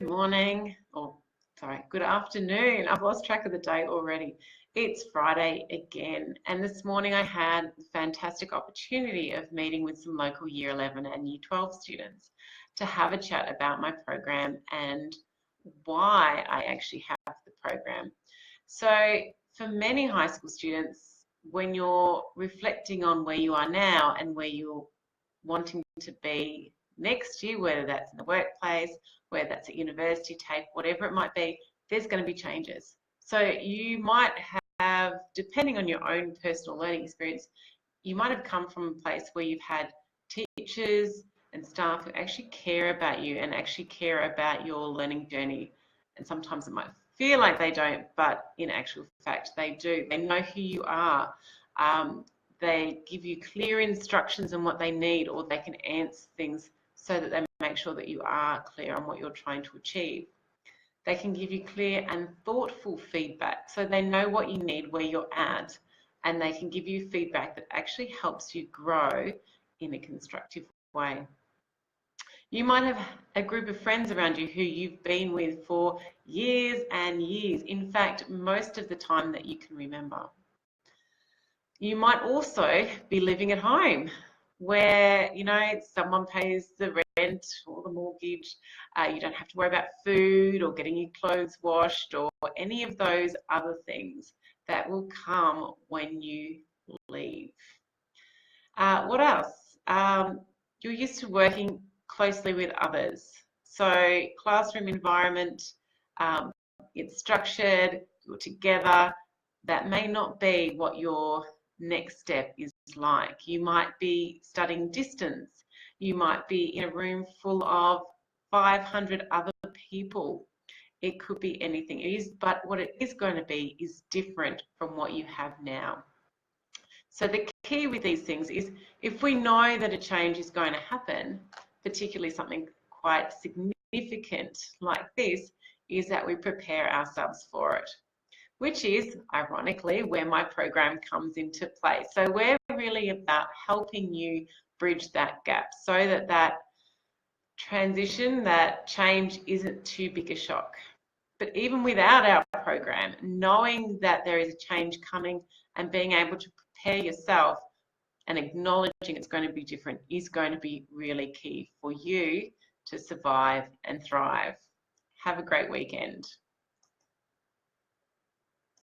morning, or sorry, good afternoon. I've lost track of the day already. It's Friday again, and this morning I had the fantastic opportunity of meeting with some local Year 11 and Year 12 students to have a chat about my program and why I actually have the program. So for many high school students, when you're reflecting on where you are now and where you're wanting to be next year, whether that's in the workplace, whether that's at university, TAFE, whatever it might be, there's going to be changes. So you might have, depending on your own personal learning experience, you might have come from a place where you've had teachers and staff who actually care about you and actually care about your learning journey. And sometimes it might feel like they don't, but in actual fact, they do. They know who you are. They give you clear instructions on what they need, or they can answer things so that they make sure that you are clear on what you're trying to achieve. They can give you clear and thoughtful feedback so they know what you need, where you're at, and they can give you feedback that actually helps you grow in a constructive way. You might have a group of friends around you who you've been with for years and years, in fact, most of the time that you can remember. You might also be living at home where, someone pays the rent or the mortgage. You don't have to worry about food or getting your clothes washed or any of those other things that will come when you leave. What else? You're used to working closely with others. So classroom environment, it's structured, you're together. That may not be what your next step is like. You might be studying distance. You might be in a room full of 500 other people. It could be anything. It is, but what it is going to be is different from what you have now. So the key with these things is if we know that a change is going to happen, particularly something quite significant like this, is that we prepare ourselves for it, which is ironically where my program comes into play. So we're really about helping you bridge that gap so that that transition, that change isn't too big a shock. But even without our program, knowing that there is a change coming and being able to prepare yourself and acknowledging it's going to be different is going to be really key for you to survive and thrive. Have a great weekend.